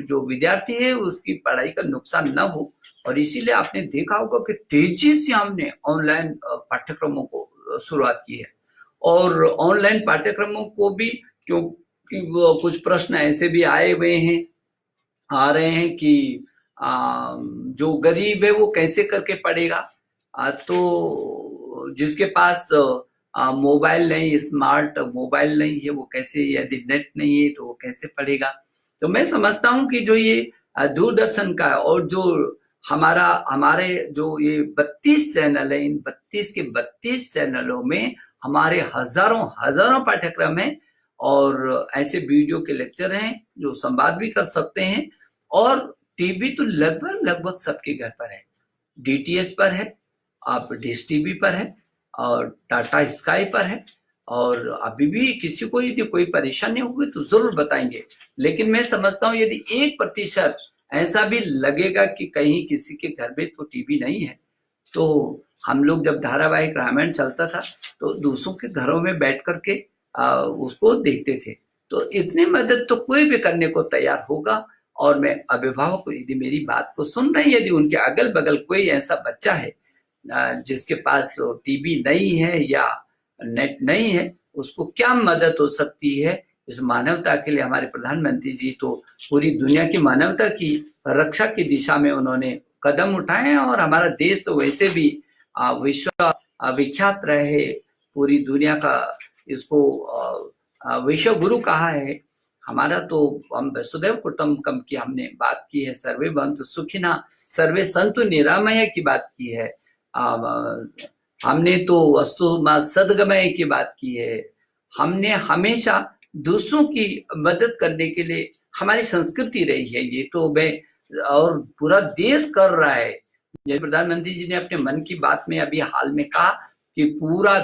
जो विद्यार्थी है उसकी पढ़ाई का नुकसान न हो, और इसीलिए आपने देखा होगा कि तेजी से हमने ऑनलाइन पाठ्यक्रमों को शुरुआत की है। और ऑनलाइन पाठ्यक्रमों को भी क्योंकि कुछ प्रश्न ऐसे भी आ रहे हैं कि जो गरीब है वो कैसे करके पढ़ेगा, तो जिसके पास मोबाइल नहीं, स्मार्ट मोबाइल नहीं है, वो कैसे, यदि नेट नहीं है तो वो कैसे पढ़ेगा। तो मैं समझता हूँ कि जो ये दूरदर्शन का और जो हमारे जो ये 32 चैनल है, इन 32 के 32 चैनलों में हमारे हजारों पाठ्यक्रम हैं और ऐसे वीडियो के लेक्चर हैं जो संवाद भी कर सकते हैं। और टीवी तो लगभग सबके घर पर है, डीटीएच पर है, आप डिश टीवी पर है और टाटा स्काई पर है। और अभी भी किसी को यदि कोई परेशानी होगी तो जरूर बताएंगे। लेकिन मैं समझता हूँ यदि 1% ऐसा भी लगेगा कि कहीं किसी के घर में तो टीवी नहीं है, तो हम लोग जब धारावाहिक रामायण चलता था तो दूसरों के घरों में बैठ करके उसको देखते थे। तो इतनी मदद तो कोई भी करने को तैयार होगा। और मैं अभिभावक, यदि मेरी बात को सुन रहे हैं, यदि उनके अगल बगल कोई ऐसा बच्चा है जिसके पास टीवी नहीं है या नेट नहीं है, उसको क्या मदद हो सकती है इस मानवता के लिए। हमारे प्रधानमंत्री जी तो पूरी दुनिया की मानवता की रक्षा की दिशा में उन्होंने कदम उठाए हैं, और हमारा देश तो वैसे भी विश्व विख्यात रहे, पूरी दुनिया का इसको विश्व गुरु कहा है। हमारा तो हम वसुधैव कुटुंबकम की हमने बात की है, सर्वे भवन्तु सुखिनः सर्वे सन्तु निरामय की बात की है, हमने तो अस्तु मा सद्गमय की बात की है। हमने हमेशा दूसरों की मदद करने के लिए हमारी संस्कृति रही है, ये तो मैं और पूरा देश कर रहा है। जैसे प्रधानमंत्री जी ने अपने मन की बात में अभी हाल में कहा कि पूरा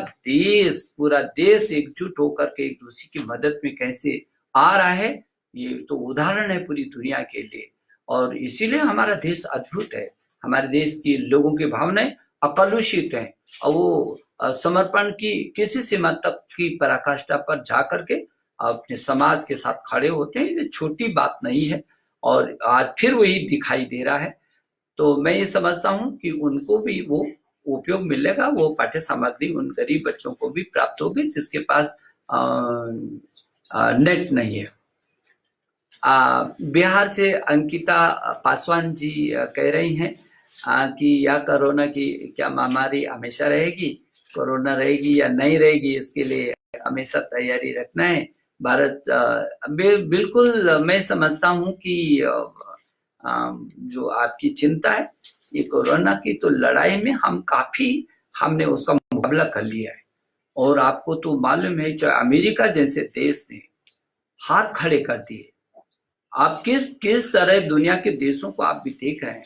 देश एकजुट होकर के एक दूसरे की मदद में कैसे आ रहा है, ये तो उदाहरण है पूरी दुनिया के लिए। और इसीलिए हमारा देश अद्भुत है, हमारे देश की लोगों की भावनाएं अकलुषित हैं, और वो समर्पण की किसी सीमा तक की पराकाष्ठा पर जा करके अपने समाज के साथ खड़े होते हैं। ये छोटी बात नहीं है, और आज फिर वही दिखाई दे रहा है। तो मैं ये समझता हूँ कि उनको भी वो उपयोग मिलेगा, वो पाठ्य सामग्री उन गरीब बच्चों को भी प्राप्त होगी जिसके पास नेट नहीं है। बिहार से अंकिता पासवान जी कह रही हैं कि यह कोरोना की क्या महामारी हमेशा रहेगी, कोरोना रहेगी या नहीं रहेगी, इसके लिए हमेशा तैयारी रखना है। भारत बिल्कुल मैं समझता हूँ कि जो आपकी चिंता है ये कोरोना की, तो लड़ाई में हमने उसका मुकाबला कर लिया है। और आपको तो मालूम है, चाहे अमेरिका जैसे देश ने हाथ खड़े कर दिए, आप किस तरह दुनिया के देशों को आप भी देख रहे हैं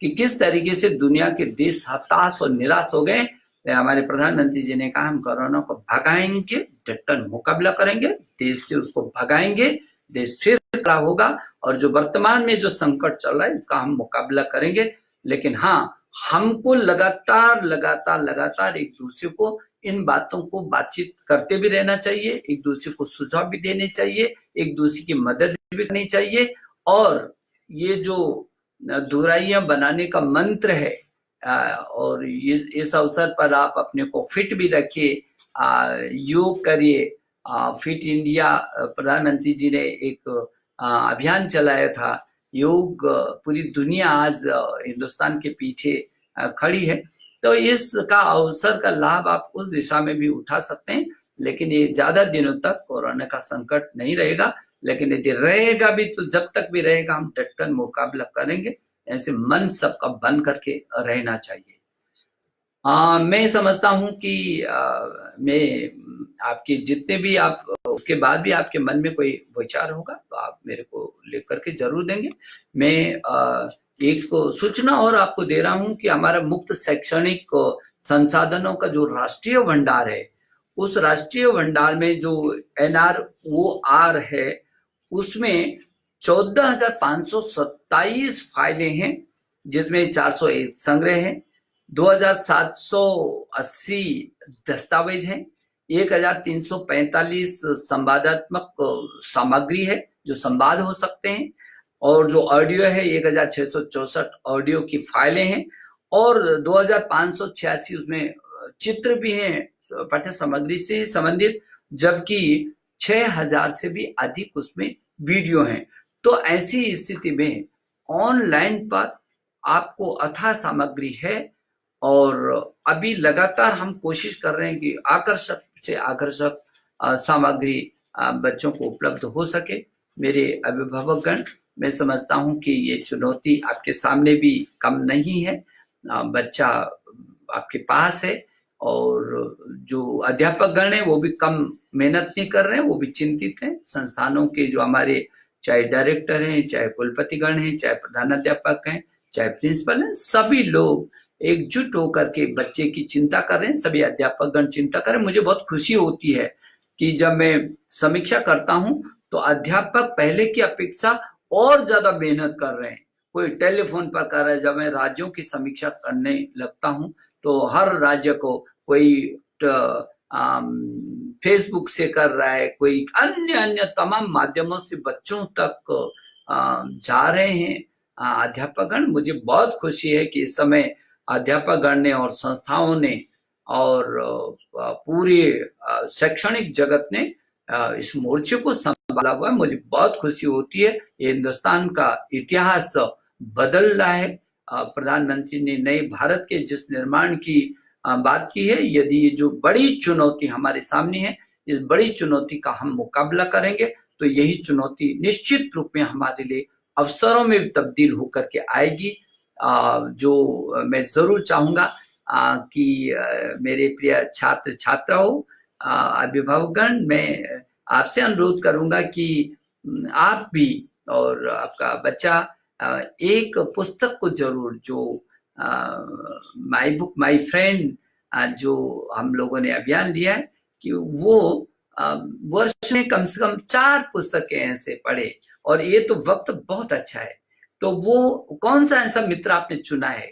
कि किस तरीके से दुनिया के देश हताश और निराश हो गए। हमारे प्रधानमंत्री जी ने कहा हम कोरोना को भगाएंगे, डटकर मुकाबला करेंगे, देश से उसको भगाएंगे, देश फिर खड़ा होगा, और जो वर्तमान में जो संकट चल रहा है इसका हम मुकाबला करेंगे। लेकिन हाँ, हमको लगातार एक दूसरे को इन बातों को बातचीत करते भी रहना चाहिए, एक दूसरे को सुझाव भी देने चाहिए, एक दूसरे की मदद भी करनी चाहिए। और ये जो दुराइयां बनाने का मंत्र है, और इस अवसर पर आप अपने को फिट भी रखिए, योग करिए। फिट इंडिया प्रधानमंत्री जी ने एक अभियान चलाया था, योग पूरी दुनिया आज हिंदुस्तान के पीछे खड़ी है। तो इसका अवसर का लाभ आप उस दिशा में भी उठा सकते हैं। लेकिन ये ज्यादा दिनों तक कोरोना का संकट नहीं रहेगा, लेकिन यदि रहेगा भी तो जब तक भी रहेगा हम डटकर मुकाबला करेंगे। ऐसे मन सबका बन करके रहना चाहिए। मैं समझता हूं कि मैं आपके जितने भी आप उसके बाद भी आपके मन में कोई विचार होगा तो आप मेरे को लेकर के जरूर देंगे। मैं एक सूचना और आपको दे रहा हूं कि हमारा मुक्त शैक्षणिक संसाधनों का जो राष्ट्रीय भंडार है, उस राष्ट्रीय भंडार में जो NROR है, उसमें 14,527 फाइलें हैं, जिसमें 401 संग्रह हैं, 2,780 दस्तावेज हैं, 1,345 संवादात्मक सामग्री है जो संवाद हो सकते हैं, और जो ऑडियो है 1,664 ऑडियो की फाइलें हैं, और 2,586 उसमें चित्र भी हैं पाठ्य सामग्री से संबंधित, जबकि 6,000 से भी अधिक उसमें वीडियो हैं। तो ऐसी स्थिति में ऑनलाइन पर आपको अथाह सामग्री है, और अभी लगातार हम कोशिश कर रहे हैं कि आकर्षक से आकर्षक सामग्री बच्चों को उपलब्ध हो सके। मेरे अभिभावकगण, मैं समझता हूं कि ये चुनौती आपके सामने भी कम नहीं है। बच्चा आपके पास है, और जो अध्यापकगण हैं वो भी कम मेहनत नहीं कर रहे हैं, वो भी चिंतित हैं। संस्थानों के जो हमारे चाहे डायरेक्टर हैं, चाहे कुलपतिगण हैं, चाहे प्रधानाध्यापक हैं, चाहे प्रिंसिपल हैं, सभी लोग एकजुट होकर के बच्चे की चिंता कर रहे हैं, सभी अध्यापकगण चिंता कर रहे हैं। मुझे बहुत खुशी होती है कि जब मैं समीक्षा करता हूं तो अध्यापक पहले की अपेक्षा और ज्यादा मेहनत कर रहे हैं। कोई टेलीफोन पर कर रहा है। जब मैं राज्यों की समीक्षा करने लगता हूं तो हर राज्य को कोई फेसबुक से कर रहा है, कोई अन्य अन्य तमाम माध्यमों से बच्चों तक जा रहे हैं अध्यापकगण। मुझे बहुत खुशी है कि इस समय अध्यापकगण ने और संस्थाओं ने और पूरे शैक्षणिक जगत ने इस मोर्चे को संभाला हुआ है। मुझे बहुत खुशी होती है। ये हिंदुस्तान का इतिहास बदल रहा है। प्रधानमंत्री ने नए भारत के जिस निर्माण की बात की है, यदि ये जो बड़ी चुनौती हमारे सामने है, इस बड़ी चुनौती का हम मुकाबला करेंगे तो यही चुनौती निश्चित रूप में हमारे लिए अवसरों में तब्दील होकर के आएगी। जो मैं जरूर चाहूंगा कि मेरे प्रिय छात्र छात्राओं, अभिभावकगण, मैं आपसे अनुरोध करूंगा कि आप भी और आपका बच्चा एक पुस्तक को जरूर, जो माई बुक माई फ्रेंड जो हम लोगों ने अभियान लिया है, कि वो वर्ष में कम से कम 4 पुस्तकें ऐसे पढ़े। और ये तो वक्त बहुत अच्छा है। तो वो कौन सा ऐसा मित्र आपने चुना है,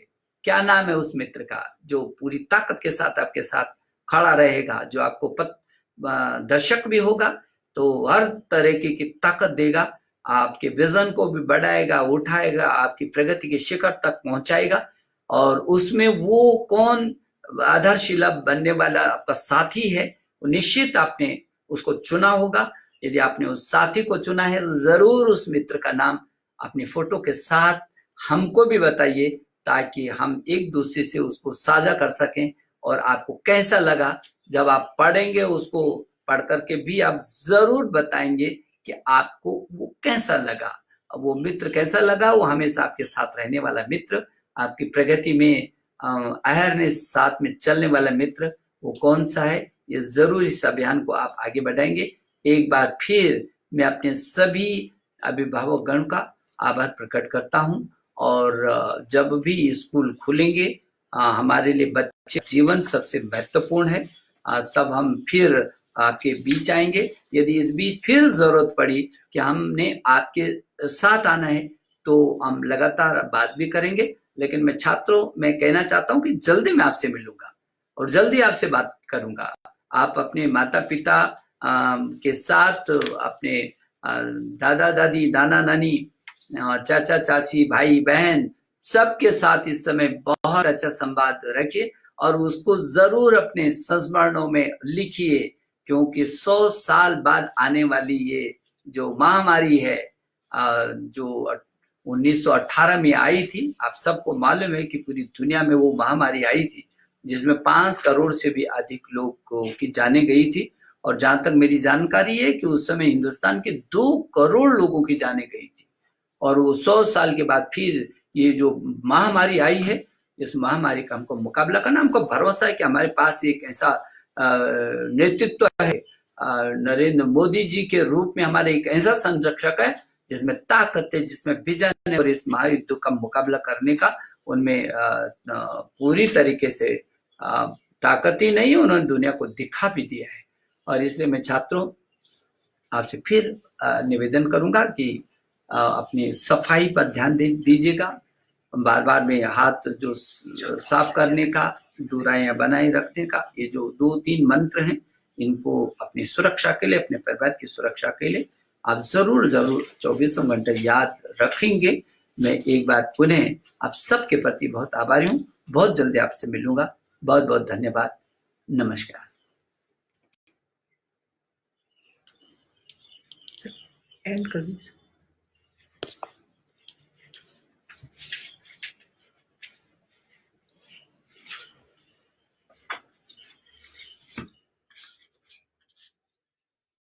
क्या नाम है उस मित्र का, जो पूरी ताकत के साथ आपके साथ खड़ा रहेगा, जो आपको दर्शक भी होगा तो हर तरह की ताकत देगा, आपके विजन को भी बढ़ाएगा, उठाएगा, आपकी प्रगति के शिखर तक पहुंचाएगा। और उसमें वो कौन आधारशिला बनने वाला आपका साथी है, वो निश्चित आपने उसको चुना होगा। यदि आपने उस साथी को चुना है तो जरूर उस मित्र का नाम अपनी फोटो के साथ हमको भी बताइए, ताकि हम एक दूसरे से उसको साझा कर सकें। और आपको कैसा लगा जब आप पढ़ेंगे, उसको पढ़ करके भी आप जरूर बताएंगे कि आपको वो कैसा लगा, वो मित्र कैसा लगा। वो हमेशा आपके साथ रहने वाला मित्र, आपकी प्रगति में अहरनेस साथ में चलने वाला मित्र वो कौन सा है, ये जरूर इस अभियान को आप आगे बढ़ाएंगे। एक बार फिर मैं अपने सभी अभिभावकगण का आभार प्रकट करता हूं। और जब भी स्कूल खुलेंगे, हमारे लिए बच्चे जीवन सबसे महत्वपूर्ण है। तब हम फिर आपके बीच आएंगे। यदि इस बीच फिर जरूरत पड़ी कि हमने आपके साथ आना है तो हम लगातार बात भी करेंगे। लेकिन मैं छात्रों, मैं कहना चाहता हूं कि जल्दी मैं आपसे मिलूंगा और जल्दी आपसे बात करूंगा। आप अपने माता पिता के साथ, अपने दादा दादी, नाना नानी, चाचा चाची, भाई बहन, सबके साथ इस समय बहुत अच्छा संवाद रखिए और उसको जरूर अपने संस्मरणों में लिखिए। क्योंकि 100 साल बाद आने वाली ये जो महामारी है, जो 1918 में आई थी, आप सबको मालूम है कि पूरी दुनिया में वो महामारी आई थी, जिसमें 5 करोड़ से भी अधिक लोग की जानें गई थी। और जहां तक मेरी जानकारी है कि उस समय हिंदुस्तान के 2 करोड़ लोगों की जानें गई थी। और वो 100 साल के बाद फिर ये जो महामारी आई है, इस महामारी का हमको मुकाबला करना, हमको भरोसा है कि हमारे पास एक ऐसा नेतृत्व है, नरेंद्र मोदी जी के रूप में हमारे एक ऐसा संरक्षक है जिसमें ताकत है, जिसमें विजन है। और इस महायुद्ध का मुकाबला करने का उनमें पूरी तरीके से ताकत ही नहीं, उन्होंने दुनिया को दिखा भी दिया है। और इसलिए मैं छात्रों आपसे फिर निवेदन करूंगा कि अपनी सफाई पर ध्यान दीजिएगा। बार बार में हाथ जो साफ करने का, दूरियां बनाए रखने का, ये जो 2-3 मंत्र हैं, इनको अपनी सुरक्षा के लिए, अपने परिवार की सुरक्षा के लिए आप जरूर 24 घंटे याद रखेंगे। मैं एक बार पुनः आप सबके प्रति बहुत आभारी हूँ। बहुत जल्दी आपसे मिलूंगा। बहुत बहुत धन्यवाद। नमस्कार। एंड कर दीजिए।